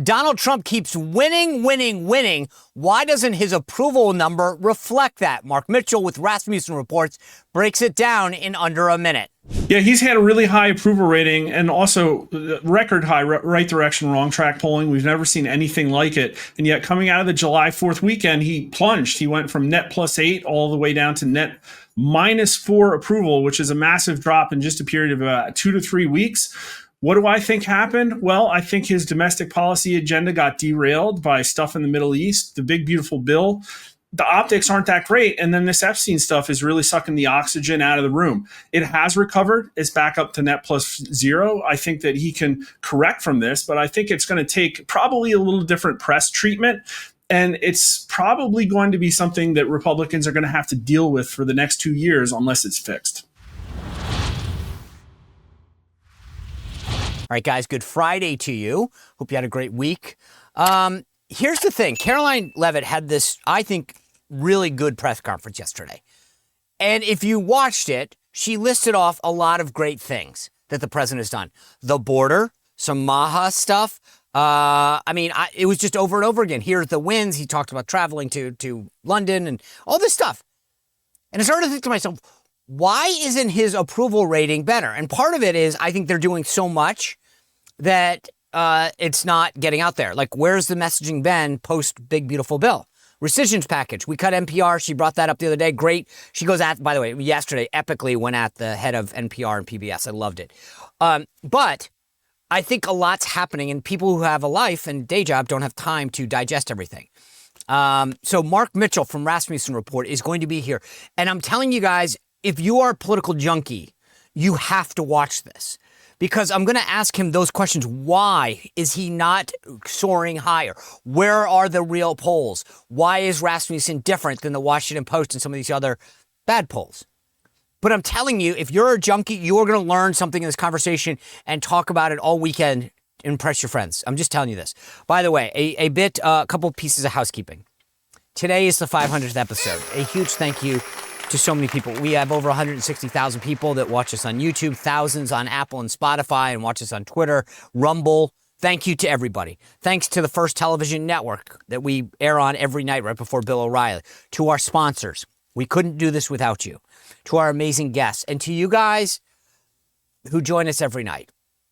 Donald Trump keeps winning. Why doesn't his approval number reflect that? Mark Mitchell with Rasmussen Reports breaks it down in under a minute. Yeah, he's had a really high approval rating and also record high right direction, wrong track polling. We've never seen anything like it. And yet coming out of the July 4th weekend, he plunged. He went from net +8 all the way down to net -4 approval, which is a massive drop in just a period of about 2 to 3 weeks. What do I think happened? Well, I think his domestic policy agenda got derailed by stuff in the Middle East, the big, beautiful bill. The optics aren't that great. And then this Epstein stuff is really sucking the oxygen out of the room. It has recovered. It's back up to net +0. I think that he can correct from this, but I think it's going to take probably a little different press treatment. And it's probably going to be something that Republicans are going to have to deal with for the next 2 years unless it's fixed. All right, guys, good Friday to you. Hope you had a great week. Here's the thing. Caroline Leavitt had this, I think, really good press conference yesterday. And if you watched it, she listed off a lot of great things that the president has done. The border, some Maha stuff. It was just over and over again. Here's the wins. He talked about traveling to London and all this stuff. And I started to think to myself, why isn't his approval rating better? And part of it is I think they're doing so much that it's not getting out there. Like, where's the messaging been post Big Beautiful Bill? Rescissions package. We cut NPR. She brought that up the other day. Great. She goes at, by the way, yesterday, epically went at the head of NPR and PBS. I loved it. But I think a lot's happening, and people who have a life and day job don't have time to digest everything. So Mark Mitchell from Rasmussen Report is going to be here. And I'm telling you guys, if you are a political junkie, you have to watch this. Because I'm going to ask him those questions. Why is he not soaring higher? Where are the real polls? Why is Rasmussen different than the Washington Post and some of these other bad polls? But I'm telling you, if you're a junkie, you're going to learn something in this conversation and talk about it all weekend. Impress your friends. I'm just telling you this. By the way, a couple pieces of housekeeping. Today is the 500th episode. A huge thank you to so many people. We have over 160,000 people that watch us on YouTube, thousands on Apple and Spotify, and watch us on Twitter, Rumble. Thank you to everybody. Thanks to the First Television Network that we air on every night right before Bill O'Reilly. To our sponsors. We couldn't do this without you. To our amazing guests. And to you guys who join us every night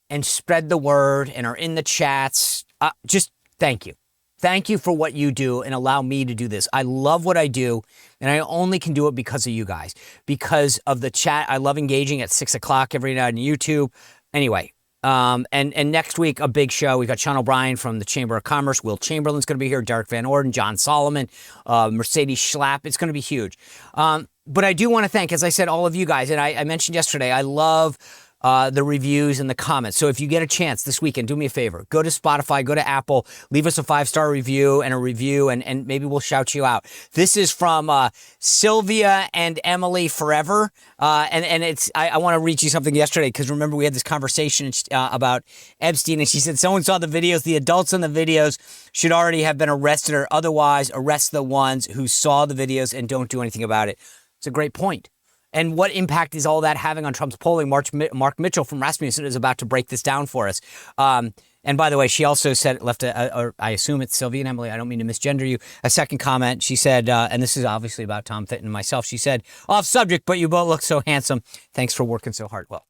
and spread the word and are in the chats. Just thank you. Thank you for what you do and allow me to do this. I love what I do, and I only can do it because of you guys, because of the chat. I love engaging at 6 o'clock every night on YouTube. Anyway, and next week, a big show. We got Sean O'Brien from the Chamber of Commerce. Will Chamberlain's going to be here. Derek Van Orden, John Solomon, Mercedes Schlapp. It's going to be huge. But I do want to thank, as I said, all of you guys. And I mentioned yesterday, I love the reviews and the comments. So if you get a chance this weekend, do me a favor. Go to Spotify, go to Apple, leave us a 5-star review and a review, and maybe we'll shout you out. This is from Sylvia and Emily Forever. And it's I want to read you something yesterday, because remember we had this conversation about Epstein, and she said someone saw the videos. The adults in the videos should already have been arrested, or otherwise arrest the ones who saw the videos and don't do anything about it. It's a great point. And what impact is all that having on Trump's polling? Mark Mitchell from Rasmussen is about to break this down for us. And by the way, she also said, I assume it's Sylvia and Emily, I don't mean to misgender you, a second comment. She said, and this is obviously about Tom Fitton and myself, she said, off subject, but you both look so handsome. Thanks for working so hard. Well,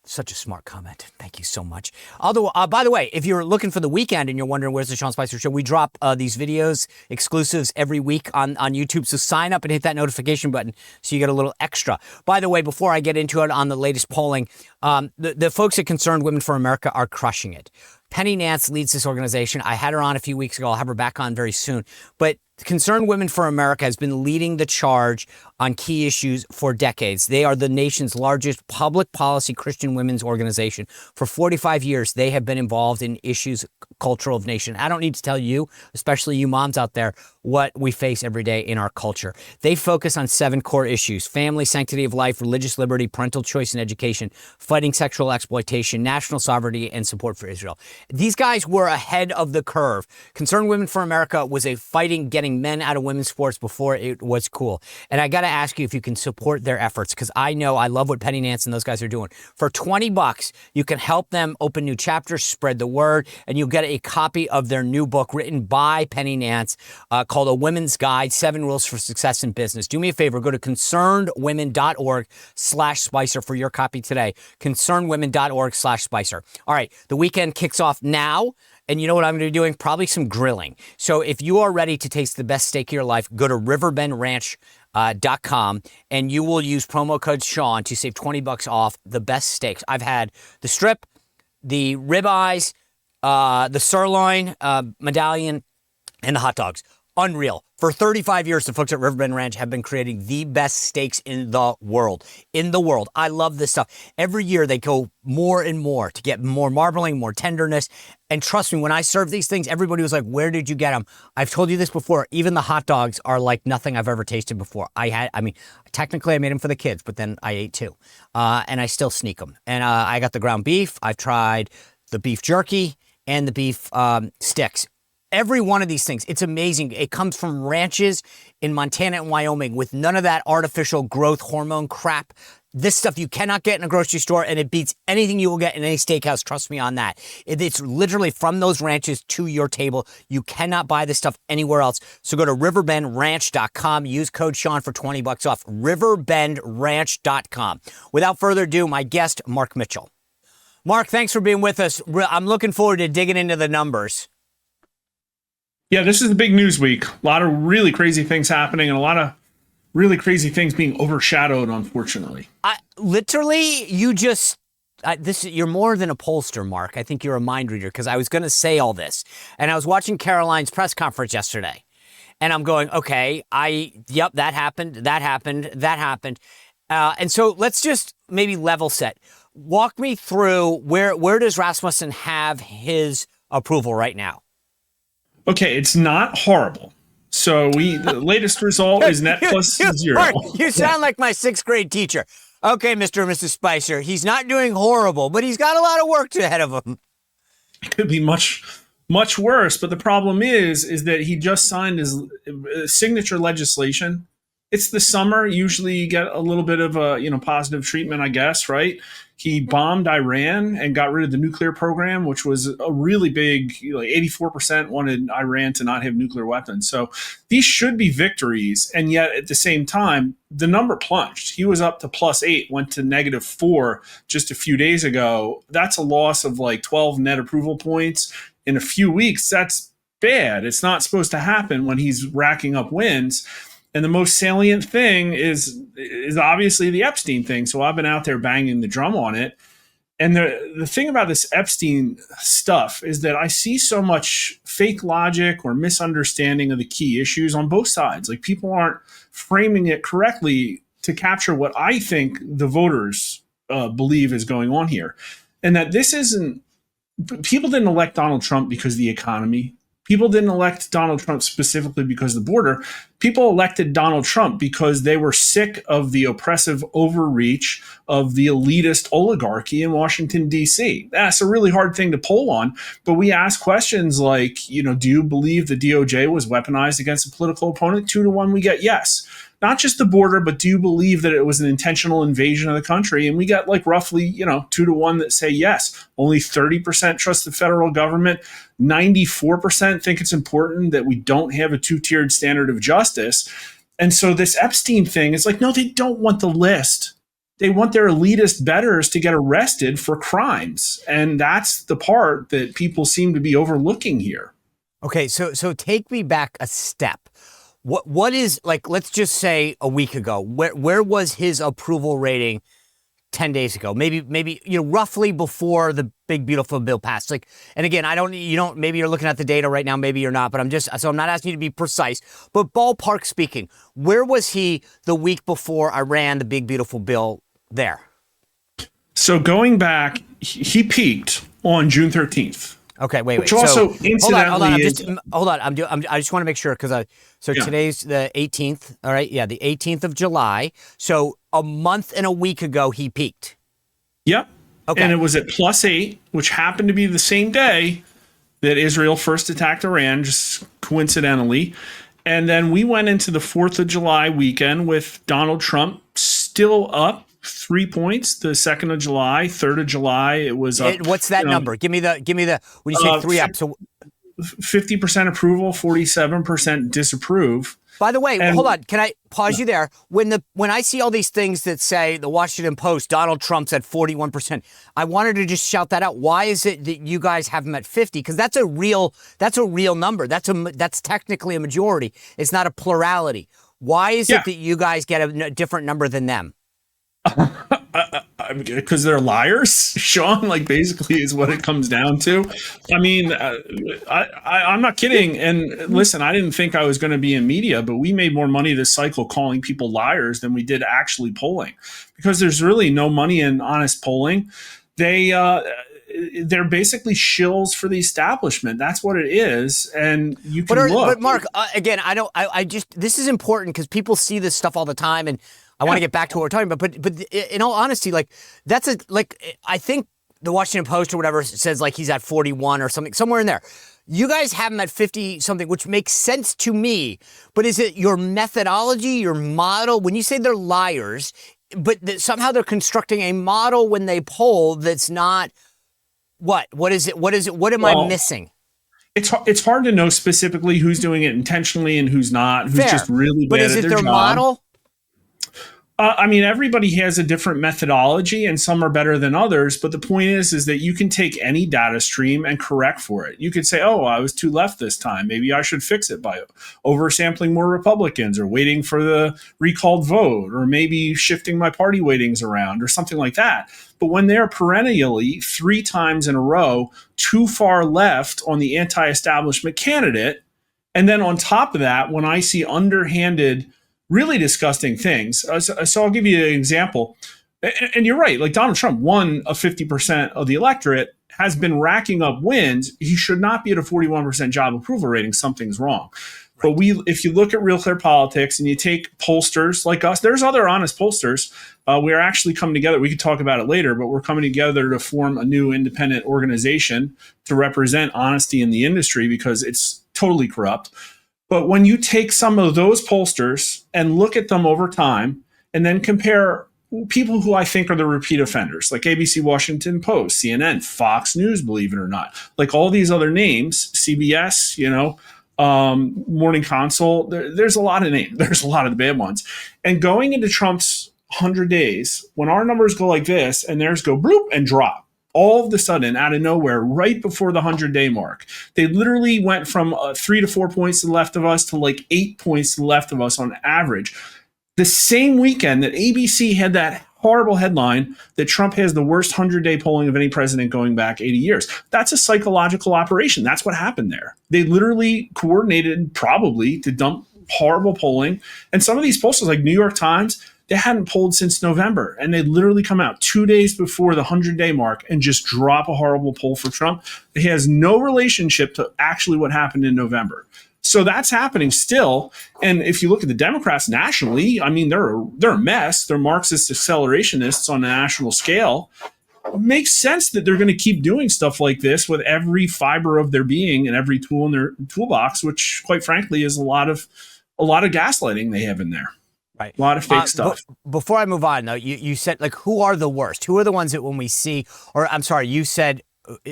such a smart comment. Thank you so much. Although, by the way, if you're looking for the weekend and you're wondering where's the Sean Spicer Show, we drop these videos, exclusives every week on YouTube. So sign up and hit that notification button so you get a little extra. By the way, before I get into it on the latest polling, the folks at Concerned Women for America are crushing it. Penny Nance leads this organization. I had her on a few weeks ago. I'll have her back on very soon. But Concerned Women for America has been leading the charge on key issues for decades. They are the nation's largest public policy Christian women's organization. For 45 years, they have been involved in issues cultural of nation. I don't need to tell you, especially you moms out there, what we face every day in our culture. They focus on 7 core issues: family, sanctity of life, religious liberty, parental choice and education, fighting sexual exploitation, national sovereignty, and support for Israel. These guys were ahead of the curve. Concerned Women for America was a fighting, getting getting men out of women's sports before it was cool. And I got to ask you if you can support their efforts, because I know I love what Penny Nance and those guys are doing. For $20, you can help them open new chapters, spread the word, and you'll get a copy of their new book written by Penny Nance called A Women's Guide, 7 Rules for Success in Business. Do me a favor, go to concernedwomen.org/Spicer for your copy today. concernedwomen.org/Spicer. All right, the weekend kicks off now. And you know what I'm going to be doing? Probably some grilling. So if you are ready to taste the best steak of your life, go to riverbendranch.com and you will use promo code Sean to save $20 off the best steaks. I've had the strip, the ribeyes, the sirloin, medallion, and the hot dogs. Unreal. For 35 years, the folks at Riverbend Ranch have been creating the best steaks in the world. I love this stuff. Every year they go more and more to get more marbling, more tenderness. And trust me, when I serve these things, everybody was like, where did you get them? I've told you this before. Even the hot dogs are like nothing I've ever tasted before. Technically I made them for the kids, but then I ate too. And I still sneak them. And I got the ground beef. I've tried the beef jerky and the beef sticks. Every one of these things, it's amazing. It comes from ranches in Montana and Wyoming with none of that artificial growth hormone crap. This stuff you cannot get in a grocery store, and it beats anything you will get in any steakhouse. Trust me on that. It's literally from those ranches to your table. You cannot buy this stuff anywhere else. So go to riverbendranch.com. Use code Sean for $20 off. riverbendranch.com. Without further ado, my guest, Mark Mitchell. Mark, thanks for being with us. I'm looking forward to digging into the numbers. Yeah, this is the big news week. A lot of really crazy things happening and a lot of really crazy things being overshadowed, unfortunately. You're more than a pollster, Mark. I think you're a mind reader, because I was going to say all this. And I was watching Caroline's press conference yesterday. And I'm going, okay, that happened. And so let's just maybe level set. Walk me through where does Rasmussen have his approval right now? Okay, it's not horrible. So the latest result is net plus 0. Mark, you sound like my 6th grade teacher. Okay, Mr. and Mrs. Spicer, he's not doing horrible, but he's got a lot of work ahead of him. It could be much, much worse. But the problem is that he just signed his signature legislation. It's the summer. Usually you get a little bit of a positive treatment, I guess, right? He bombed Iran and got rid of the nuclear program, which was a really big, 84% wanted Iran to not have nuclear weapons. So these should be victories. And yet at the same time, the number plunged. He was up to +8, went to -4 just a few days ago. That's a loss of 12 net approval points in a few weeks. That's bad. It's not supposed to happen when he's racking up wins. And the most salient thing is obviously the Epstein thing. So I've been out there banging the drum on it. And the thing about this Epstein stuff is that I see so much fake logic or misunderstanding of the key issues on both sides. People aren't framing it correctly to capture what I think the voters believe is going on here. And that people didn't elect Donald Trump because of the economy. People didn't elect Donald Trump specifically because of the border. People elected Donald Trump because they were sick of the oppressive overreach of the elitist oligarchy in Washington, D.C. That's a really hard thing to poll on. But we ask questions like, do you believe the DOJ was weaponized against a political opponent? 2-1, we get yes. Not just the border, but do you believe that it was an intentional invasion of the country? And we got roughly, 2-1 that say yes. Only 30% trust the federal government. 94% think it's important that we don't have a 2-tiered standard of justice. And so this Epstein thing is no, they don't want the list. They want their elitist betters to get arrested for crimes. And that's the part that people seem to be overlooking here. Okay, so take me back a step. What is, let's just say a week ago, where was his approval rating 10 days ago? Maybe roughly before the big beautiful bill passed. And again, maybe you're looking at the data right now, maybe you're not, but I'm not asking you to be precise, but ballpark speaking, where was he the week before I ran the big beautiful bill there? So going back, he peaked on June 13th. Okay, wait. Which also incidentally hold on. I just want to make sure because today's the 18th. All right, yeah, the 18th of July. So a month and a week ago he peaked. Yep. Okay. And it was at +8, which happened to be the same day that Israel first attacked Iran, just coincidentally. And then we went into the 4th of July weekend with Donald Trump still up 3 points. The 2nd of July, 3rd of July, it was up. What's that number? Give me the when you say 3 up. So 50% approval, 47% disapprove. by the way, hold on. Can I pause you there? When I see all these things that say the Washington Post, Donald Trump's at 41%, I wanted to just shout that out. Why is it that you guys have him at 50? Because that's a real number. That's technically a majority. It's not a plurality. Why is it that you guys get a different number than them? Because they're liars, Sean, like basically is what it comes down to. I mean, I'm not kidding. And listen, I didn't think I was going to be in media, but we made more money this cycle calling people liars than we did actually polling, because there's really no money in honest polling. They're basically shills for the establishment. That's what it is. And you can look. But Mark, again, this is important because people see this stuff all the time, and I want to get back to what we're talking about, but in all honesty, like I think the Washington Post or whatever says like he's at 41 or something, somewhere in there. You guys have him at 50 something, which makes sense to me. But is it your methodology, your model? When you say they're liars, but somehow they're constructing a model when they poll that's not what? What is it? What is it? What am I missing? It's hard to know specifically who's doing it intentionally and who's not. Who's just really bad at their job. But is it their model? I mean, everybody has a different methodology and some are better than others. But the point is that you can take any data stream and correct for it. You could say, oh, I was too left this time. Maybe I should fix it by oversampling more Republicans or waiting for the recalled vote, or maybe shifting my party weightings around or something like that. But when they're perennially 3 times in a row too far left on the anti-establishment candidate, and then on top of that, when I see underhanded, really disgusting things. So I'll give you an example. And you're right, like Donald Trump won a 50% of the electorate, has been racking up wins. He should not be at a 41% job approval rating. Something's wrong. Right. But if you look at Real Clear Politics and you take pollsters like us, there's other honest pollsters. We are actually coming together. We could talk about it later, but we're coming together to form a new independent organization to represent honesty in the industry because it's totally corrupt. But when you take some of those pollsters and look at them over time and then compare people who I think are the repeat offenders, like ABC, Washington Post, CNN, Fox News, believe it or not, like all these other names, CBS, Morning Consult, there's a lot of names. There's a lot of the bad ones. And going into Trump's 100 days, when our numbers go like this and theirs go bloop and drop, all of a sudden, out of nowhere, right before the 100-day mark, they literally went from 3 to 4 points to the left of us to like 8 points to the left of us on average. The same weekend that ABC had that horrible headline that Trump has the worst 100-day polling of any president going back 80 years. That's a psychological operation. That's what happened there. They literally coordinated probably to dump horrible polling. And some of these pollsters, like New York Times, they hadn't polled since November, and they literally come out 2 days before the 100-day mark and just drop a horrible poll for Trump. It has no relationship to actually what happened in November. So that's happening still. And if you look at the Democrats nationally, I mean, they're a mess. They're Marxist accelerationists on a national scale. It makes sense that they're going to keep doing stuff like this with every fiber of their being and every tool in their toolbox, which, quite frankly, is a lot of gaslighting they have in there. Right. A lot of fake stuff. Before I move on, though, you said, like, who are the worst? Who are the ones that when we see, or I'm sorry, you said,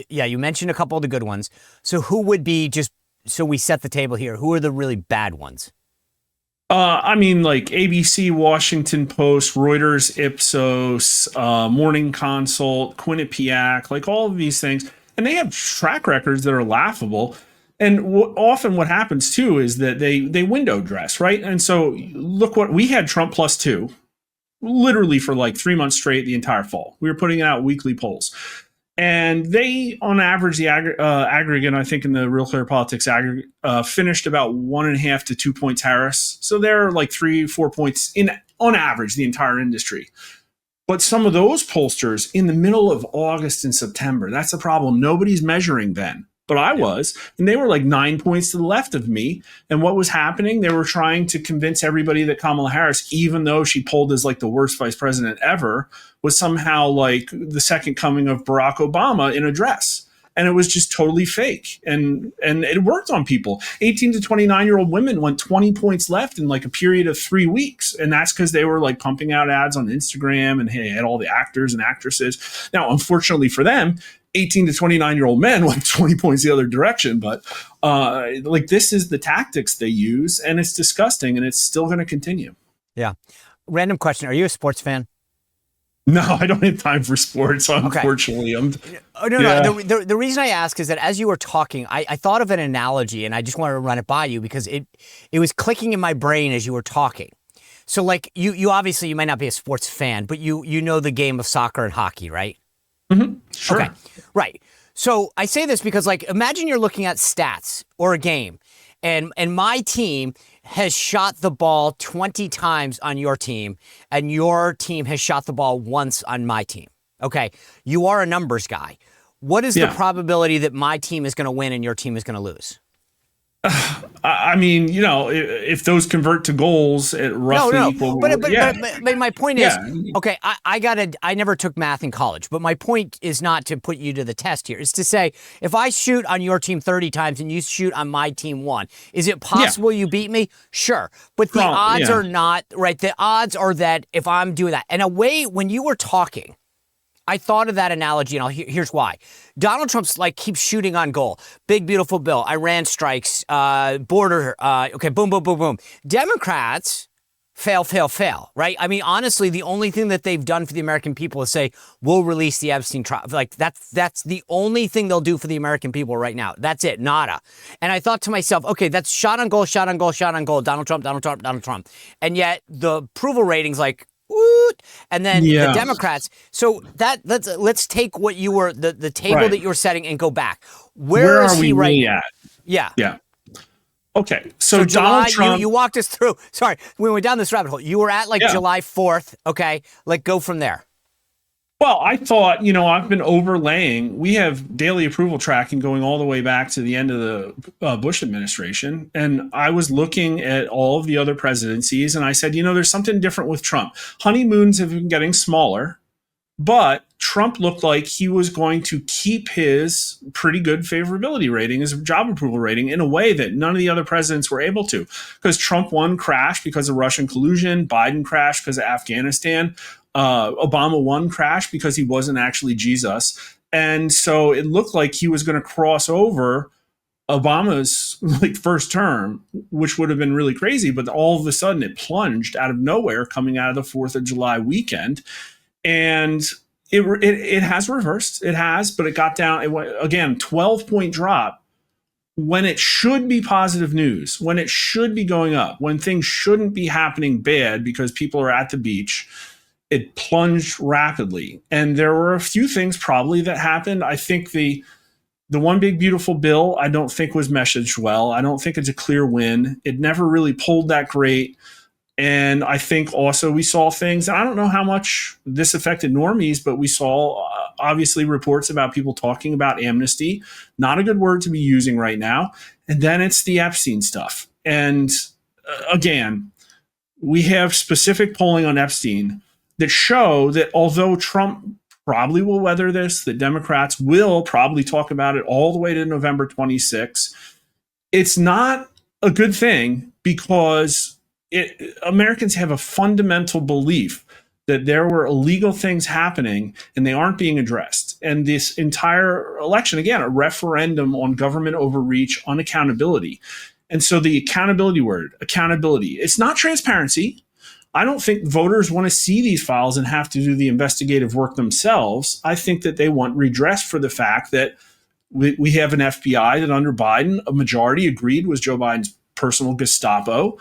you mentioned a couple of the good ones. So who would be, just so we set the table here, who are the really bad ones? I mean, like ABC, Washington Post, Reuters, Ipsos, Morning Consult, Quinnipiac, like all of these things. And they have track records that are laughable. And often what happens, too, is that they window dress, right? And so look what we had Trump +2, literally for like 3 months straight the entire fall. We were putting out weekly polls. And they, on average, the aggregate, I think in the Real Clear Politics aggregate, finished about 1.5 to 2 points Harris. So they're like 3-4 points on average, the entire industry. But some of those pollsters in the middle of August and September, that's the problem. Nobody's measuring then. But I was, and they were like 9 points to the left of me. And what was happening? They were trying to convince everybody that Kamala Harris, even though she polled as like the worst vice president ever, was somehow like the second coming of Barack Obama in a dress. and it was just totally fake. And it worked on people. 18 to 29-year-old women went 20 points left in like a period of 3 weeks. And that's because they were like pumping out ads on Instagram and hey, had all the actors and actresses. Now, unfortunately for them, 18 to 29-year-old men went 20 points the other direction. But like this is the tactics they use, and it's disgusting, and it's still going to continue. Yeah. Random question. Are you a sports fan? No, I don't have time for sports, unfortunately. No. The reason I ask is that as you were talking, I thought of an analogy, and I just wanted to run it by you because it was clicking in my brain as you were talking. So like you obviously, you might not be a sports fan, but you know the game of soccer and hockey, right? Mm-hmm. Sure. Okay. Right. So I say this because like imagine you're looking at stats or a game, and my team has shot the ball 20 times on your team, and your team has shot the ball once on my team. Okay. You are a numbers guy. What is the probability that my team is going to win and your team is going to lose? I mean, you know, if those convert to goals at roughly equal, but my point is, okay, I never took math in college, but my point is not to put you to the test here. It's to say, if I shoot on your team 30 times and you shoot on my team 1, is it possible you beat me? Sure. But the odds are not, right? The odds are that if I'm doing that. And a way, when you were talking, I thought of that analogy, and here's why. Donald Trump's like keeps shooting on goal. Big, beautiful bill. Iran strikes, border. Okay, boom, boom, boom, boom. Democrats fail, right? I mean, honestly, the only thing that they've done for the American people is say, we'll release the Epstein trial. Like, that's the only thing they'll do for the American people right now. That's it, nada. And I thought to myself, okay, that's shot on goal, Donald Trump. And yet the approval rating's like, woot, and then the Democrats. So let's take what you were the table that you were setting and go back. Where is he right now? Yeah. Okay. So July, Donald Trump, you walked us through. Sorry, we went down this rabbit hole. You were at like July 4th. Okay, like go from there. Well, I thought, you know, I've been overlaying. We have daily approval tracking going all the way back to the end of the Bush administration. And I was looking at all of the other presidencies, and I said, you know, there's something different with Trump. Honeymoons have been getting smaller, but Trump looked like he was going to keep his pretty good favorability rating, his job approval rating, in a way that none of the other presidents were able to. Because Trump 1 crashed because of Russian collusion, Biden crashed because of Afghanistan. Obama 1 crashed because he wasn't actually Jesus. And so it looked like he was going to cross over Obama's like first term, which would have been really crazy. But all of a sudden it plunged out of nowhere coming out of the 4th of July weekend. And it has reversed. It has, but it got down. It went, again, 12-point drop when it should be positive news, when it should be going up, when things shouldn't be happening bad because people are at the beach. It plunged rapidly. And there were a few things probably that happened. I think the one big beautiful bill, I don't think was messaged well. I don't think it's a clear win. It never really pulled that great. And I think also we saw things, and I don't know how much this affected normies, but we saw obviously reports about people talking about amnesty. Not a good word to be using right now. And then it's the Epstein stuff. And again, we have specific polling on Epstein that show that although Trump probably will weather this, the Democrats will probably talk about it all the way to November 26th. It's not a good thing because Americans have a fundamental belief that there were illegal things happening and they aren't being addressed. And this entire election, again, a referendum on government overreach, unaccountability. And so the accountability word, accountability, it's not transparency. I don't think voters want to see these files and have to do the investigative work themselves. I think that they want redress for the fact that we have an FBI that under Biden, a majority agreed was Joe Biden's personal Gestapo.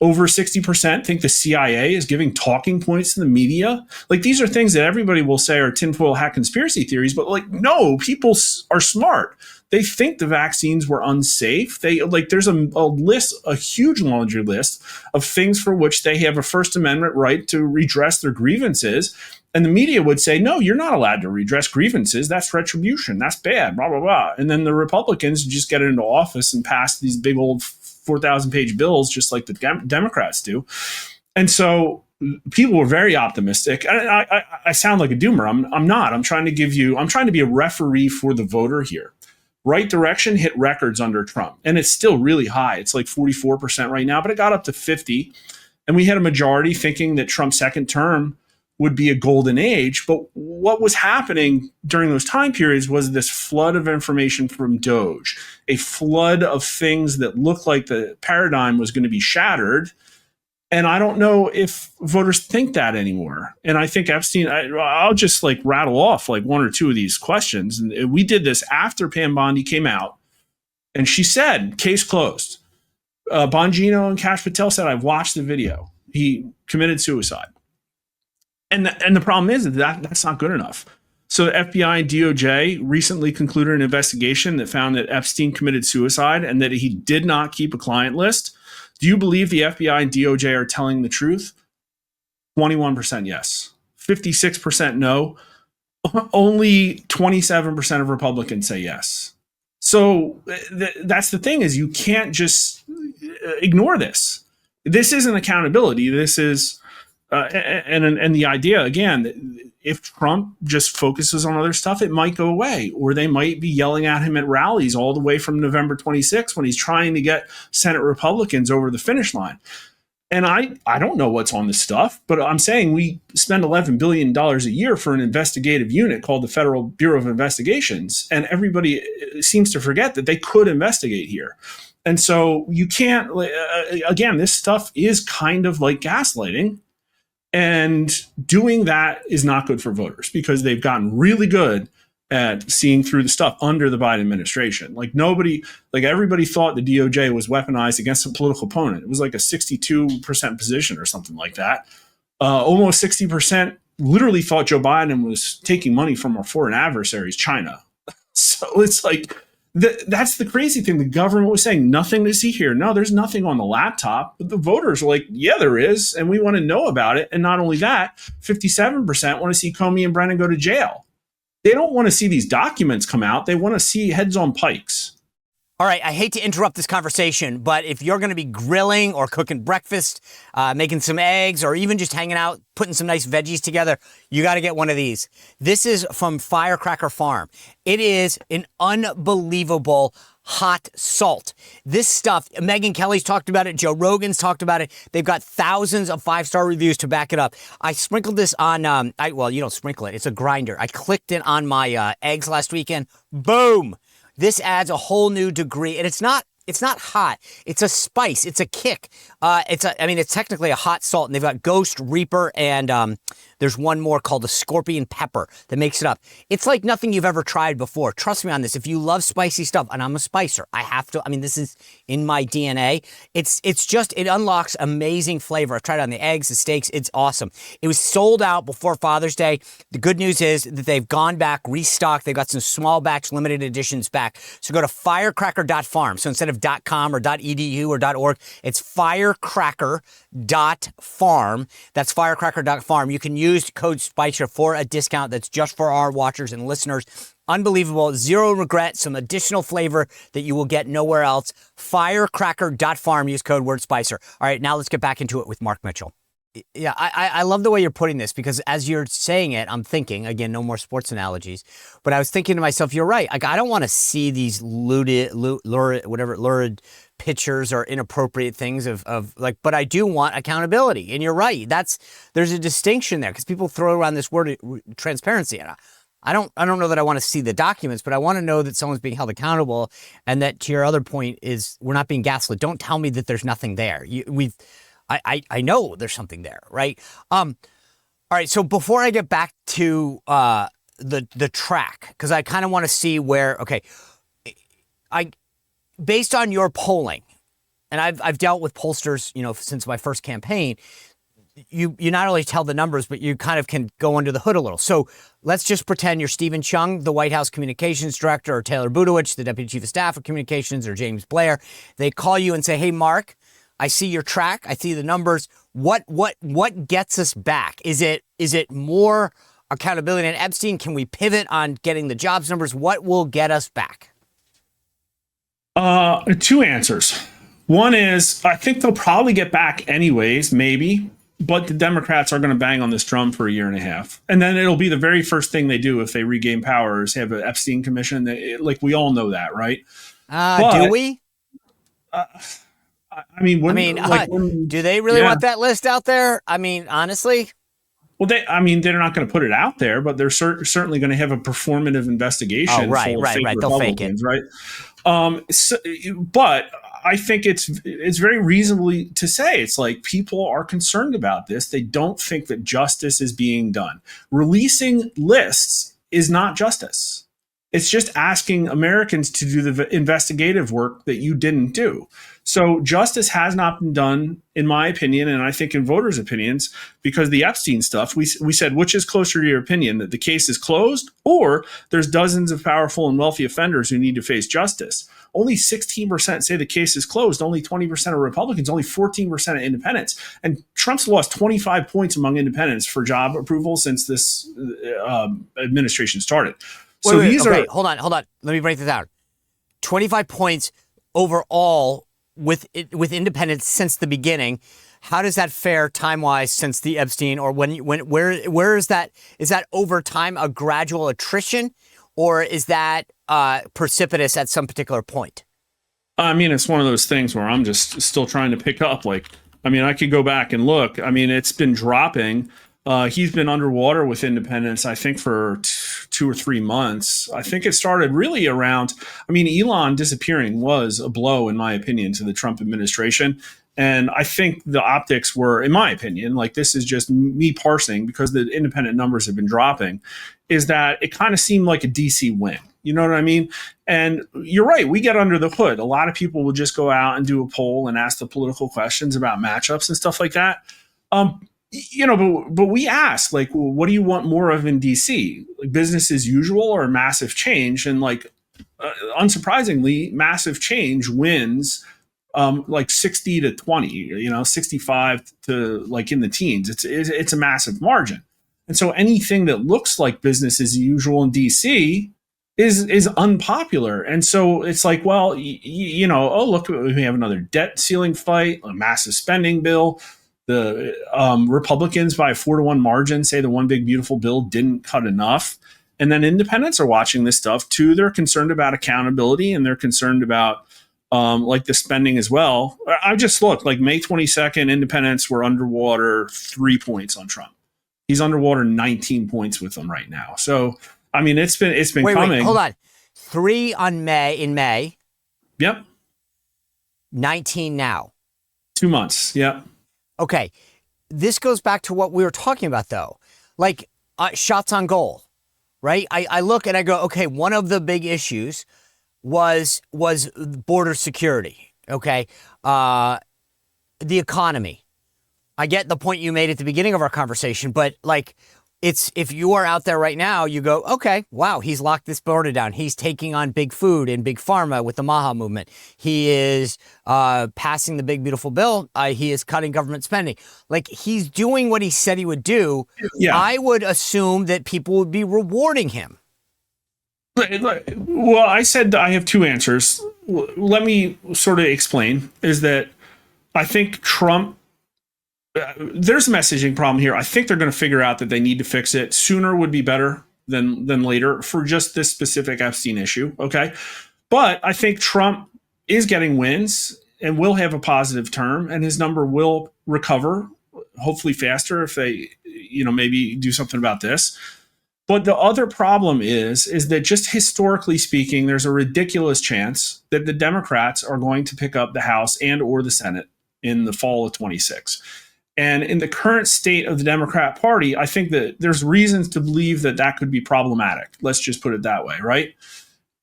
Over 60% think the CIA is giving talking points to the media. Like, these are things that everybody will say are tinfoil hat conspiracy theories, but like, no, people are smart. They think the vaccines were unsafe. There's a list, a huge laundry list of things for which they have a First Amendment right to redress their grievances. And the media would say, no, you're not allowed to redress grievances. That's retribution. That's bad, blah, blah, blah. And then the Republicans just get into office and pass these big old 4,000-page bills just like the Democrats do. And so people were very optimistic. I sound like a doomer. I'm not. I'm trying to be a referee for the voter here. Right direction hit records under Trump, and it's still really high. It's like 44% right now, but it got up to 50. And we had a majority thinking that Trump's second term would be a golden age. But what was happening during those time periods was this flood of information from Doge, a flood of things that looked like the paradigm was going to be shattered. And I don't know if voters think that anymore. And I think Epstein, I'll just like rattle off like one or two of these questions. And we did this after Pam Bondi came out. And she said, case closed. Bongino and Kash Patel said, I've watched the video. He committed suicide. And the problem is that that's not good enough. So the FBI and DOJ recently concluded an investigation that found that Epstein committed suicide and that he did not keep a client list. Do you believe the FBI and DOJ are telling the truth? 21% yes. 56% no. Only 27% of Republicans say yes. So that's the thing, is you can't just ignore this. This isn't accountability. This is, and the idea, again, if Trump just focuses on other stuff, it might go away, or they might be yelling at him at rallies all the way from November 26th when he's trying to get Senate Republicans over the finish line. And I don't know what's on this stuff, but I'm saying we spend $11 billion a year for an investigative unit called the Federal Bureau of Investigations, and everybody seems to forget that they could investigate here. And so you can't, again, this stuff is kind of like gaslighting. And doing that is not good for voters because they've gotten really good at seeing through the stuff under the Biden administration. Like everybody thought the DOJ was weaponized against a political opponent. It was like a 62% position or something like that. Almost 60% literally thought Joe Biden was taking money from our foreign adversaries, China. So it's like, that's the crazy thing. The government was saying nothing to see here. No, there's nothing on the laptop. But the voters are like, yeah, there is. And we want to know about it. And not only that, 57% want to see Comey and Brennan go to jail. They don't want to see these documents come out. They want to see heads on pikes. All right, I hate to interrupt this conversation, but if you're going to be grilling or cooking breakfast, making some eggs, or even just hanging out, putting some nice veggies together, you got to get one of these. This is from Firecracker Farm. It is an unbelievable hot salt. This stuff, Megyn Kelly's talked about it. Joe Rogan's talked about it. They've got thousands of 5-star reviews to back it up. I sprinkled this on, well, you don't sprinkle it. It's a grinder. I clicked it on my eggs last weekend. Boom. This adds a whole new degree, and it's not hot. It's a spice. It's a kick. It's technically a hot salt, and they've got Ghost, Reaper, and there's one more called the Scorpion Pepper that makes it up. It's like nothing you've ever tried before. Trust me on this. If you love spicy stuff, and I'm a spicer, I have to. This is in my DNA. It unlocks amazing flavor. I've tried it on the eggs, the steaks. It's awesome. It was sold out before Father's Day. The good news is that they've gone back, restocked. They've got some small batch limited editions back. So go to firecracker.farm. So instead of .com or .edu or .org, it's firecracker.farm. That's firecracker.farm. You can use code SPICER for a discount that's just for our watchers and listeners. Unbelievable. Zero regret. Some additional flavor that you will get nowhere else. Firecracker.farm. Use code word SPICER. All right, now let's get back into it with Mark Mitchell. Yeah, I love the way you're putting this, because as you're saying it, I'm thinking, again, no more sports analogies, but I was thinking to myself, you're right. Like, I don't want to see these lurid pictures or inappropriate things but I do want accountability. And you're right. There's a distinction there, because people throw around this word transparency. And I don't know that I want to see the documents, but I want to know that someone's being held accountable, and that, to your other point, is we're not being gaslit. Don't tell me that there's nothing there. I know there's something there, right? All right, so before I get back to the track, because I kind of want to see where, based on your polling, and I've dealt with pollsters, since my first campaign, you not only tell the numbers, but you kind of can go under the hood a little. So let's just pretend you're Stephen Chung, the White House communications director, or Taylor Budowich, the deputy chief of staff of communications, or James Blair. They call you and say, hey, Mark, I see your track. I see the numbers. What gets us back? Is it more accountability in Epstein? Can we pivot on getting the jobs numbers? What will get us back? Two answers. One is, I think they'll probably get back anyways, maybe. but the Democrats are going to bang on this drum for a year and a half. And then it'll be the very first thing they do if they regain power is have an Epstein commission. Like, we all know that, right? Do we? Do they really want that list out there? I mean, honestly. Well, they're not going to put it out there, but they're certainly going to have a performative investigation. Oh, right. They'll fake it, right? But I think it's very reasonably to say it's like people are concerned about this. They don't think that justice is being done. Releasing lists is not justice. It's just asking Americans to do the investigative work that you didn't do. So justice has not been done, in my opinion, and I think in voters' opinions, because the Epstein stuff, we said, which is closer to your opinion, that the case is closed or there's dozens of powerful and wealthy offenders who need to face justice. Only 16% say the case is closed. Only 20% of Republicans, only 14% of independents. And Trump's lost 25 points among independents for job approval since this administration started. So hold on. Let me break this down. 25 points overall with independents since the beginning. How does that fare time-wise since the Epstein, or where is that? Is that over time a gradual attrition, or is that precipitous at some particular point? I mean, it's one of those things where I'm just still trying to pick up. Like, I mean, I could go back and look. I mean, it's been dropping. He's been underwater with independents, I think, for 2 or 3 months. I think it started really around, I mean, Elon disappearing was a blow, in my opinion, to the Trump administration. And I think the optics were, in my opinion, like, this is just me parsing because the independent numbers have been dropping, is that it kind of seemed like a DC win. You know what I mean? And you're right. We get under the hood. A lot of people will just go out and do a poll and ask the political questions about matchups and stuff like that. But we ask, like, well, what do you want more of in DC? Like, business as usual or massive change? And unsurprisingly, massive change wins like 60 to 20, 65 to like in the teens. It's a massive margin. And so anything that looks like business as usual in DC is unpopular. And so it's like, well, look, we have another debt ceiling fight, a massive spending bill. The Republicans by a 4-1 margin say the one big beautiful bill didn't cut enough. And then independents are watching this stuff too. They're concerned about accountability and they're concerned about like the spending as well. I just looked, like, May 22nd, independents were underwater 3 points on Trump. He's underwater 19 points with them right now. So, I mean, it's been coming. Wait, hold on. 3 in May. Yep. 19 now. 2 months. Yep. Okay. This goes back to what we were talking about, though. Like, shots on goal, right? I look and I go, okay, one of the big issues was border security, okay? The economy. I get the point you made at the beginning of our conversation, but, like, it's, if you are out there right now, you go, okay, wow, he's locked this border down. He's taking on big food and big pharma with the Maha movement. He is passing the big beautiful bill. He is cutting government spending. Like, he's doing what he said he would do. Yeah. I would assume that people would be rewarding him. Well, I said I have 2 answers. Let me sort of explain. Is that I think Trump, there's a messaging problem here. I think they're going to figure out that they need to fix it. Sooner would be better than later for just this specific Epstein issue. Okay. But I think Trump is getting wins and will have a positive term, and his number will recover, hopefully faster if they, maybe do something about this. But the other problem is that just historically speaking, there's a ridiculous chance that the Democrats are going to pick up the House and or the Senate in the fall of 26. And in the current state of the Democrat Party, I think that there's reasons to believe that could be problematic. Let's just put it that way, right?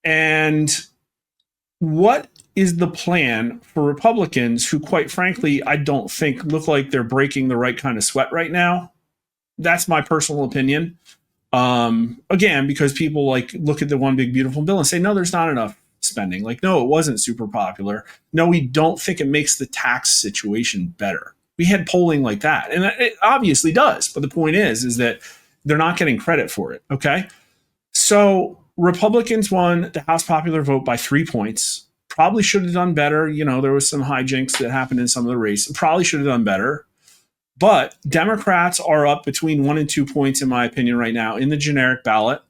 And what is the plan for Republicans who, quite frankly, I don't think look like they're breaking the right kind of sweat right now? That's my personal opinion. Again, because people like look at the one big beautiful bill and say, no, there's not enough spending. Like, no, it wasn't super popular. No, we don't think it makes the tax situation better. We had polling like that, and it obviously does. But the point is that they're not getting credit for it. Okay. So Republicans won the House popular vote by 3 points. Probably should have done better. There was some hijinks that happened in some of the race. Probably should have done better. But Democrats are up between 1 and 2 points, in my opinion, right now in the generic ballot.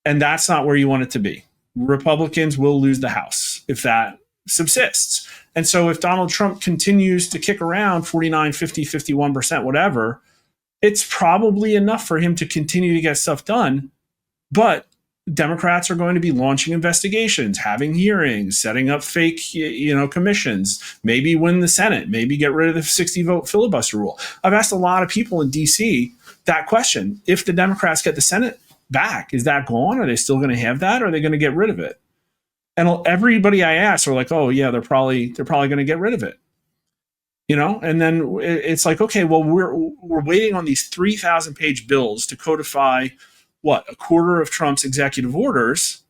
And that's not where you want it to be. Republicans will lose the House if that subsists. And so if Donald Trump continues to kick around 49, 50, 51%, whatever, it's probably enough for him to continue to get stuff done. But Democrats are going to be launching investigations, having hearings, setting up fake, commissions, maybe win the Senate, maybe get rid of the 60-vote filibuster rule. I've asked a lot of people in D.C. that question. If the Democrats get the Senate back, is that gone? Are they still going to have that? Or are they going to get rid of it? And everybody I asked are like, oh yeah, they're probably going to get rid of it. And then it's like, okay, well, we're waiting on these 3,000-page bills to codify a quarter of Trump's executive orders.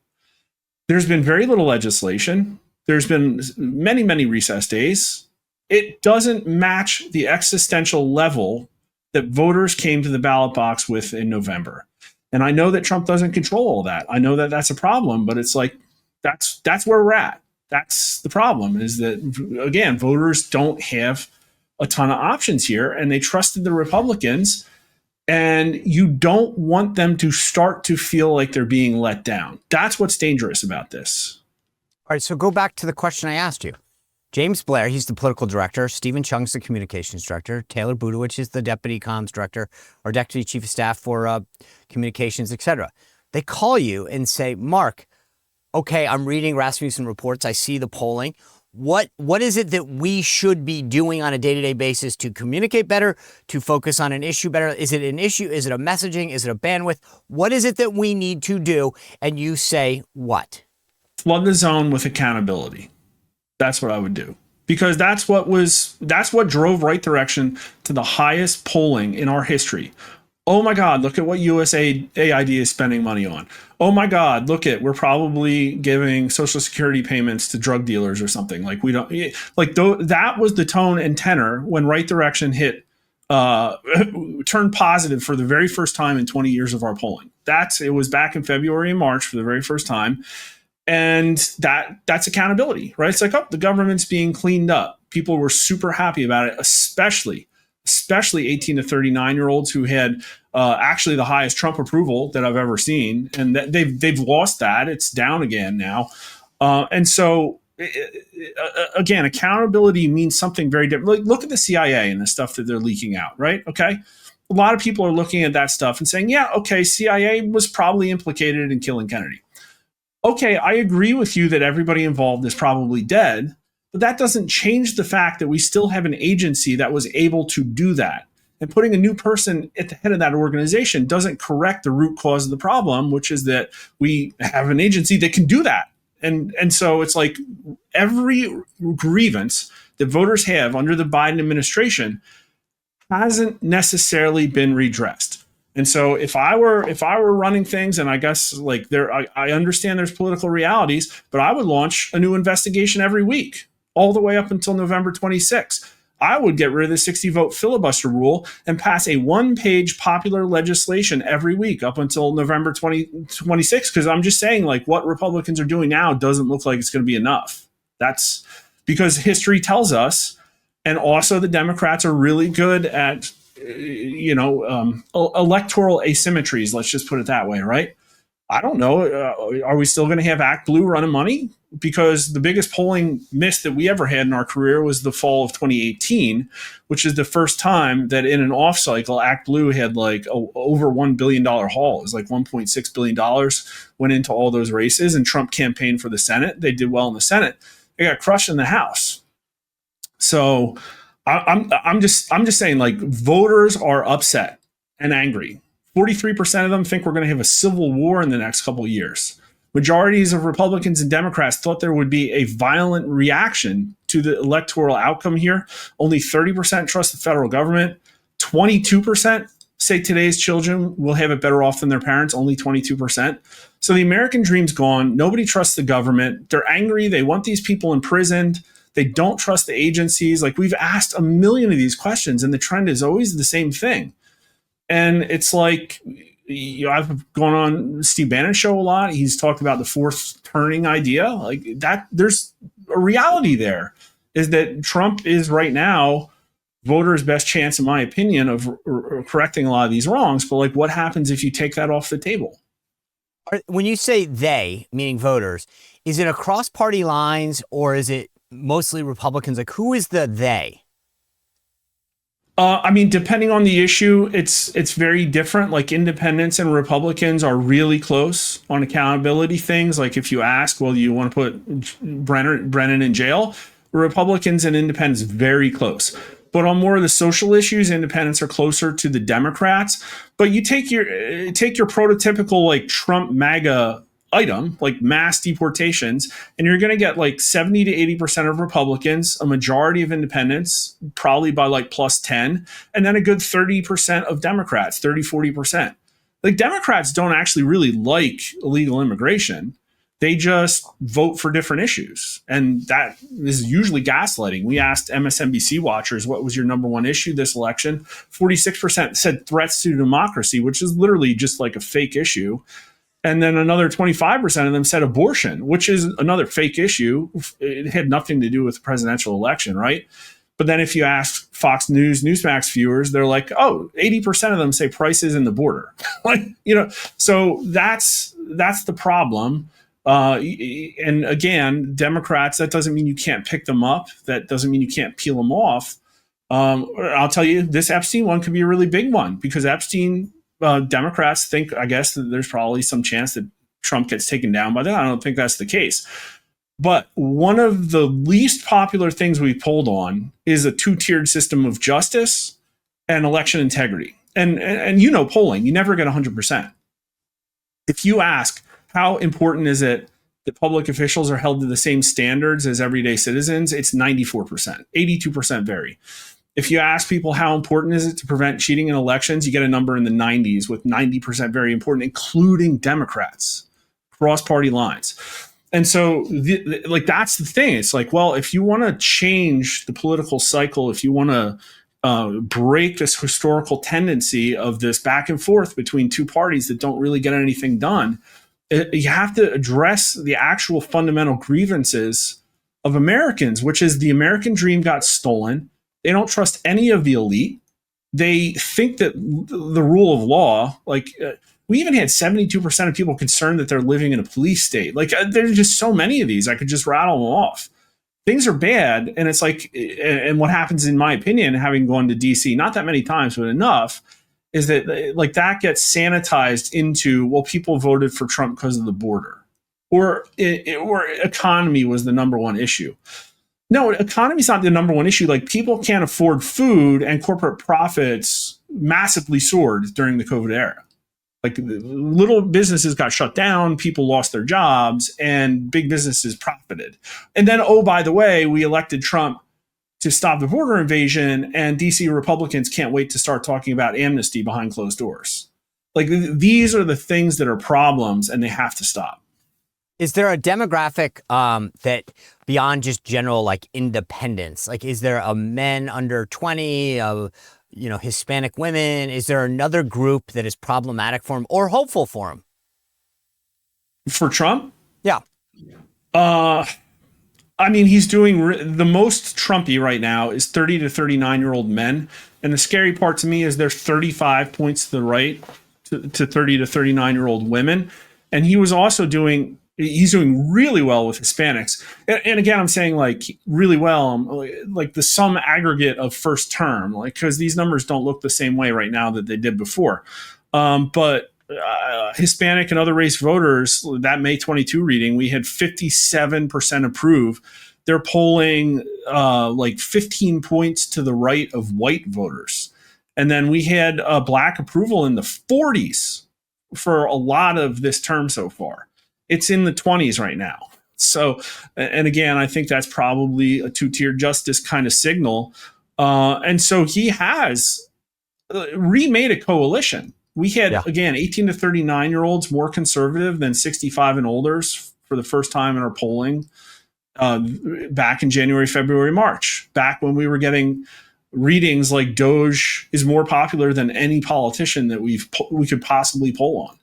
There's been very little legislation. There's been many, many recess days. It doesn't match the existential level that voters came to the ballot box with in November. And I know that Trump doesn't control all that. I know that that's a problem, but it's like, that's where we're at. That's the problem, is that, again, voters don't have a ton of options here, and they trusted the Republicans, and you don't want them to start to feel like they're being let down. That's what's dangerous about this. All right, so go back to the question I asked you. James Blair, he's the political director. Stephen Chung's the communications director. Taylor Budowich is the deputy comms director or deputy chief of staff for communications, et cetera. They call you and say, Mark, okay, I'm reading Rasmussen reports. I see the polling. What is it that we should be doing on a day-to-day basis to communicate better, to focus on an issue better? Is it an issue? Is it a messaging? Is it a bandwidth? What is it that we need to do? And you say what? Flood the zone with accountability. That's what I would do. Because that's what drove Right Direction to the highest polling in our history. Oh my God, look at what USAID is spending money on. Oh my God, we're probably giving Social Security payments to drug dealers or something. Like that was the tone and tenor when Right Direction turned positive for the very first time in 20 years of our polling. It was back in February and March for the very first time. And that's accountability, right? It's like, the government's being cleaned up. People were super happy about it, especially 18 to 39-year-olds who had actually the highest Trump approval that I've ever seen. And they've lost that. It's down again now. And so, again, accountability means something very different. Like, look at the CIA and the stuff that they're leaking out, right? Okay. A lot of people are looking at that stuff and saying, yeah, okay, CIA was probably implicated in killing Kennedy. Okay, I agree with you that everybody involved is probably dead. But that doesn't change the fact that we still have an agency that was able to do that. And putting a new person at the head of that organization doesn't correct the root cause of the problem, which is that we have an agency that can do that. And so it's like every grievance that voters have under the Biden administration hasn't necessarily been redressed. And so if I were running things, and I guess I understand there's political realities, but I would launch a new investigation every week, all the way up until November 26th. I would get rid of the 60-vote filibuster rule and pass a one-page popular legislation every week up until November 2026, because I'm just saying, what Republicans are doing now doesn't look like it's going to be enough. That's because history tells us, and also the Democrats are really good at, electoral asymmetries, let's just put it that way, right? I don't know. Are we still going to have Act Blue running money? Because the biggest polling miss that we ever had in our career was the fall of 2018, which is the first time that in an off cycle, Act Blue had over $1 billion haul. It was like $1.6 billion went into all those races, and Trump campaigned for the Senate. They did well in the Senate. They got crushed in the House. So I'm just saying, voters are upset and angry. 43% of them think we're going to have a civil war in the next couple of years. Majorities of Republicans and Democrats thought there would be a violent reaction to the electoral outcome here. Only 30% trust the federal government. 22% say today's children will have it better off than their parents. Only 22%. So the American dream's gone. Nobody trusts the government. They're angry. They want these people imprisoned. They don't trust the agencies. We've asked a million of these questions, and the trend is always the same thing. And it's I've gone on Steve Bannon's show a lot. He's talked about the fourth turning idea. That there's a reality there, is that Trump is right now voters' best chance, in my opinion, of correcting a lot of these wrongs. But like, what happens if you take that off the table? When you say they, meaning voters, is it across party lines or is it mostly Republicans? Like, who is the they? I mean, depending on the issue, it's very different. Like independents and Republicans are really close on accountability things. Like if you ask, well, you want to put Brennan in jail? Republicans and independents very close. But on more of the social issues, independents are closer to the Democrats. But you take your prototypical like Trump MAGA item, like mass deportations, and you're going to get like 70 to 80% of Republicans, a majority of independents, probably by like plus 10, and then a good 30% of Democrats, 30-40%. Like Democrats don't actually really like illegal immigration. They just vote for different issues. And that is usually gaslighting. We asked MSNBC watchers, what was your number one issue this election? 46% said threats to democracy, which is literally just like a fake issue. And then another 25% of them said abortion, which is another fake issue. It had nothing to do with the presidential election, right? But then if you ask Fox News, Newsmax viewers, they're like, oh, 80% of them say prices in the border. Like, so that's the problem. And again, Democrats, that doesn't mean you can't pick them up. That doesn't mean you can't peel them off. I'll tell you, this Epstein one could be a really big one because Epstein, Democrats think, I guess, that there's probably some chance that Trump gets taken down by that. I don't think that's the case. But one of the least popular things we polled on is a two-tiered system of justice and election integrity. And polling, you never get 100%. If you ask, how important is it that public officials are held to the same standards as everyday citizens? It's 94%. 82% vary. If you ask people how important is it to prevent cheating in elections, you get a number in the 90s with 90% very important, including Democrats, cross party lines. And so that's the thing. It's like, well, if you want to change the political cycle, if you want to break this historical tendency of this back and forth between two parties that don't really get anything done, you have to address the actual fundamental grievances of Americans, which is the American dream got stolen. They don't trust any of the elite. They think that the rule of law, we even had 72% of people concerned that they're living in a police state. Like there's just so many of these, I could just rattle them off. Things are bad. And it's like, and what happens in my opinion, having gone to DC, not that many times, but enough, is that like that gets sanitized into, well, people voted for Trump because of the border or economy was the number one issue. No, economy's not the number one issue. Like people can't afford food and corporate profits massively soared during the COVID era. Like little businesses got shut down, people lost their jobs, and big businesses profited. And then, oh, by the way, we elected Trump to stop the border invasion, and DC Republicans can't wait to start talking about amnesty behind closed doors. Like these are the things that are problems, and they have to stop. Is there a demographic that beyond just general like independence? Like, is there a men under 20, Hispanic women? Is there another group that is problematic for him or hopeful for him? For Trump? Yeah. I mean, he's doing the most Trumpy right now is 30 to 39-year-old men. And the scary part to me is there's 35 points to the right to 30 to 39-year-old women. And he was also he's doing really well with Hispanics. And again, I'm saying like really well, like the sum aggregate of first term, like, because these numbers don't look the same way right now that they did before. But Hispanic and other race voters, that May 22 reading, we had 57% approve. They're polling like 15 points to the right of white voters. And then we had black approval in the 40s for a lot of this term so far. It's in the 20s right now. So, and again, I think that's probably a two-tier justice kind of signal. And so he has remade a coalition. We had, again, 18 to 39-year-olds more conservative than 65 and olders for the first time in our polling back in January, February, March, back when we were getting readings like Doge is more popular than any politician that we could possibly poll on.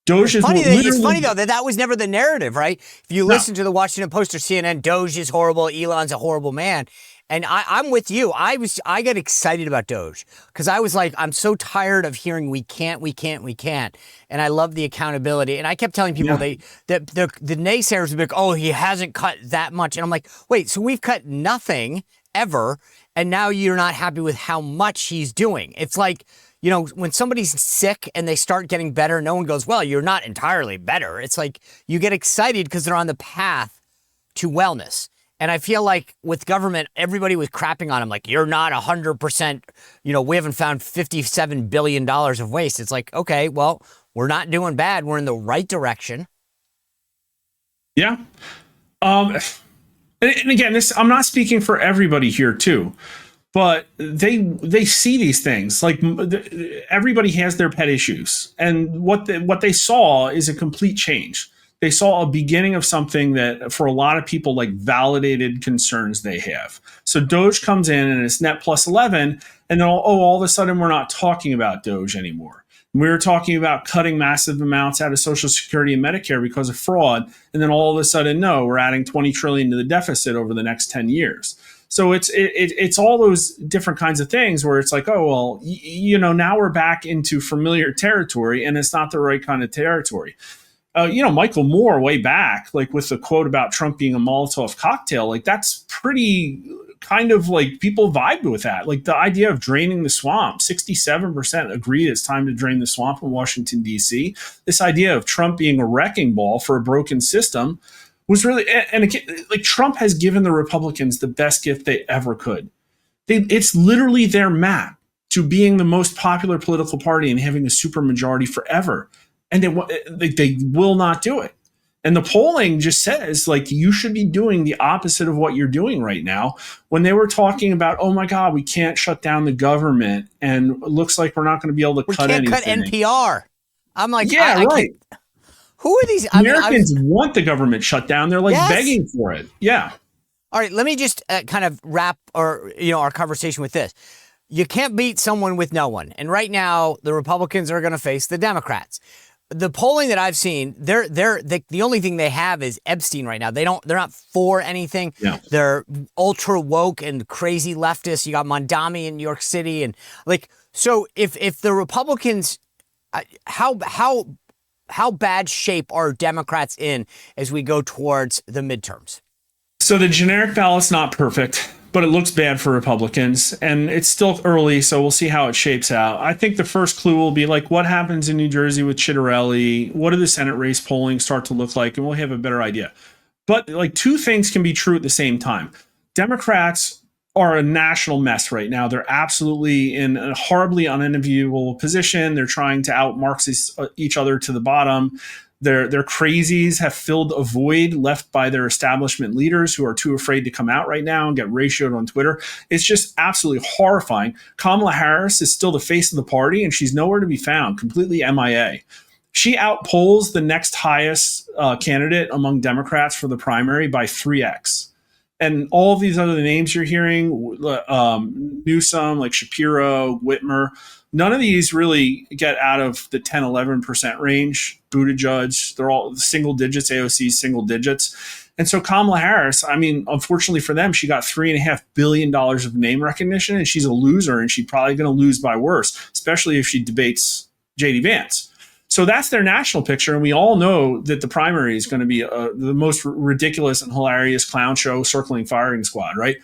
Doge is it's funny, though, that was never the narrative, right? If you listen to the Washington Post or CNN, Doge is horrible, Elon's a horrible man. And I'm with you. I get excited about Doge because I was like, I'm so tired of hearing we can't. And I love the accountability. And I kept telling people the naysayers would be like, oh, he hasn't cut that much. And I'm like, wait, so we've cut nothing ever. And now you're not happy with how much he's doing. It's like, you know, when somebody's sick and they start getting better, no one goes, well, you're not entirely better. It's like you get excited because they're on the path to wellness. And I feel like with government, everybody was crapping on him like, you're not 100%, you know, we haven't found $57 billion of waste. It's like, okay, well, we're not doing bad. We're in the right direction. Yeah. And again, I'm not speaking for everybody here too, but they see these things like everybody has their pet issues, and what they saw is a complete change. They saw a beginning of something that for a lot of people like validated concerns they have. So Doge comes in and it's net plus 11, and then all of a sudden we're not talking about Doge anymore. We were talking about cutting massive amounts out of Social Security and Medicare because of fraud, and then all of a sudden, no, we're adding 20 trillion to the deficit over the next 10 years. So it's all those different kinds of things where it's like, oh, well, you know, now we're back into familiar territory, and it's not the right kind of territory. You know, Michael Moore way back, like with the quote about Trump being a Molotov cocktail, like that's pretty kind of like people vibed with that. Like the idea of draining the swamp, 67% agreed it's time to drain the swamp in Washington, D.C. This idea of Trump being a wrecking ball for a broken system was really, and again, like Trump has given the Republicans the best gift they ever could. It's literally their map to being the most popular political party and having a supermajority forever. And they will not do it. And the polling just says, like, you should be doing the opposite of what you're doing right now. When they were talking about, oh, my God, we can't shut down the government, and it looks like we're not going to be able to cut anything. We can't cut NPR. I'm like, yeah, right. Who are these? Americans want the government shut down. They're like begging for it. Yeah. All right, let me just kind of wrap our conversation with this. You can't beat someone with no one. And right now, the Republicans are going to face the Democrats. The polling that I've seen, the only thing they have is Epstein right now. They're not for anything. Yeah. They're ultra woke and crazy leftists. You got Mondami in New York City, and like, so if the Republicans, how bad shape are Democrats in as we go towards the midterms? So the generic ballot's not perfect, but it looks bad for Republicans, and it's still early, so we'll see how it shapes out. I think the first clue will be like what happens in New Jersey with Chitterelli. What do the Senate race polling start to look like? And we'll have a better idea. But like two things can be true at the same time. Democrats are a national mess right now. They're absolutely in a horribly unenviable position. They're trying to out-Marxist each other to the bottom. Their crazies have filled a void left by their establishment leaders who are too afraid to come out right now and get ratioed on Twitter. It's just absolutely horrifying. Kamala Harris is still the face of the party, and she's nowhere to be found, completely MIA. She outpolls the next highest candidate among Democrats for the primary by 3x. And all of these other names you're hearing, Newsom, like Shapiro, Whitmer, none of these really get out of the 10, 11% range. Buttigieg, they're all single digits, AOC single digits. And so Kamala Harris, I mean, unfortunately for them, she got $3.5 billion of name recognition, and she's a loser, and she's probably going to lose by worse, especially if she debates J.D. Vance. So that's their national picture, and we all know that the primary is going to be the most ridiculous and hilarious clown show circling firing squad, right?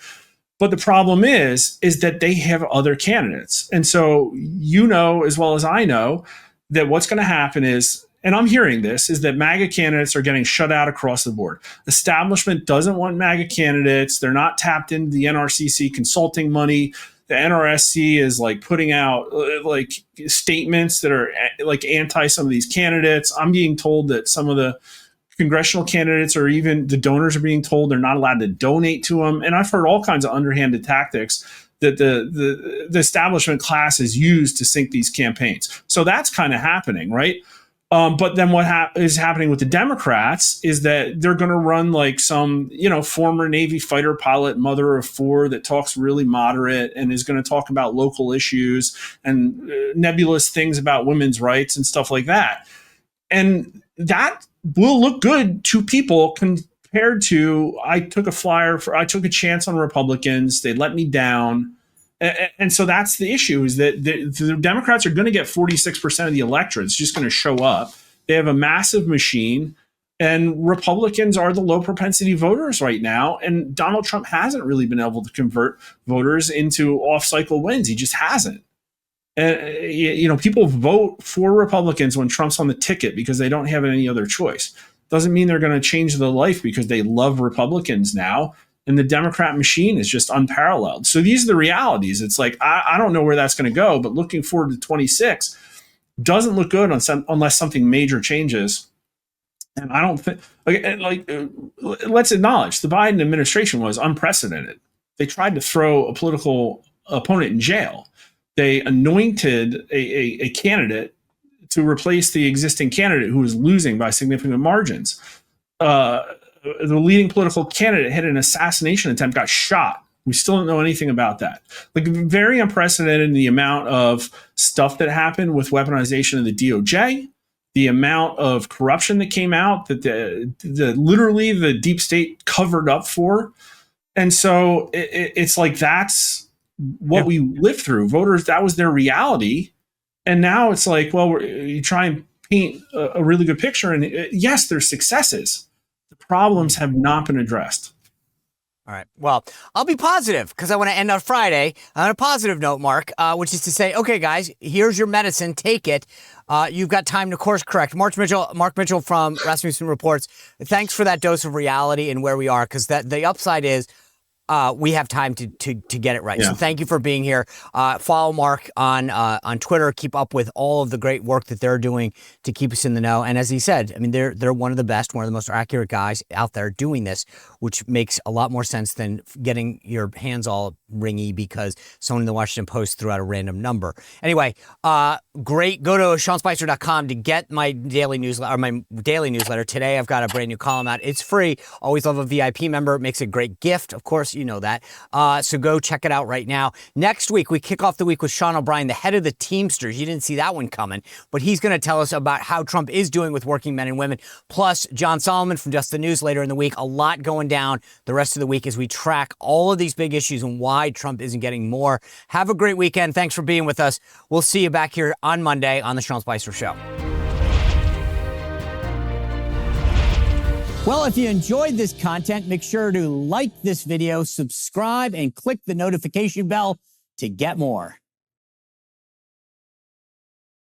But the problem is that they have other candidates. And so you know as well as I know that what's going to happen is, and I'm hearing this, is that MAGA candidates are getting shut out across the board. Establishment doesn't want MAGA candidates. They're not tapped into the NRCC consulting money. The NRSC is like putting out like statements that are like anti some of these candidates. I'm being told that some of the congressional candidates or even the donors are being told they're not allowed to donate to them. And I've heard all kinds of underhanded tactics that the establishment class is used to sink these campaigns. So that's kind of happening, right? But then what is happening with the Democrats is that they're going to run like some, former Navy fighter pilot, mother of four that talks really moderate and is going to talk about local issues and nebulous things about women's rights and stuff like that. And that will look good to people compared to I took a chance on Republicans. They let me down. And so that's the issue, is that the Democrats are going to get 46% of the electorate. It's just going to show up. They have a massive machine, and Republicans are the low propensity voters right now. And Donald Trump hasn't really been able to convert voters into off-cycle wins. He just hasn't. And, people vote for Republicans when Trump's on the ticket because they don't have any other choice. Doesn't mean they're going to change their life because they love Republicans now. And the Democrat machine is just unparalleled. So these are the realities. It's like, I don't know where that's going to go, but looking forward to 26 doesn't look good unless something major changes. And I don't think, let's acknowledge the Biden administration was unprecedented. They tried to throw a political opponent in jail. They anointed a candidate to replace the existing candidate who was losing by significant margins. The leading political candidate had an assassination attempt, got shot. We still don't know anything about that. Like, very unprecedented in the amount of stuff that happened with weaponization of the DOJ, the amount of corruption that came out that literally the deep state covered up for. And so it's like, that's what we lived through. Voters, that was their reality. And now it's like, well, you try and paint a really good picture. And yes, there's successes. The problems have not been addressed. All right. Well, I'll be positive because I want to end on Friday on a positive note, Mark, which is to say, okay, guys, here's your medicine. Take it. You've got time to course correct. Mark Mitchell from Rasmussen reports. Thanks for that dose of reality and where we are, because the upside is we have time to get it right. Yeah. So thank you for being here. Follow Mark on Twitter. Keep up with all of the great work that they're doing to keep us in the know. And as he said, I mean, they're one of the best, one of the most accurate guys out there doing this, which makes a lot more sense than getting your hands all ringy because someone in the Washington Post threw out a random number. Anyway, great. Go to SeanSpicer.com to get my daily newsletter. Today, I've got a brand new column out. It's free. Always love a VIP member. It makes a great gift. Of course, you know that. So go check it out right now. Next week, we kick off the week with Sean O'Brien, the head of the Teamsters. You didn't see that one coming, but he's going to tell us about how Trump is doing with working men and women. Plus, John Solomon from Just the News later in the week. A lot going down the rest of the week as we track all of these big issues and why Trump isn't getting more. Have a great weekend. Thanks for being with us. We'll see you back here on Monday on The Sean Spicer Show. Well, if you enjoyed this content, make sure to like this video, subscribe, and click the notification bell to get more.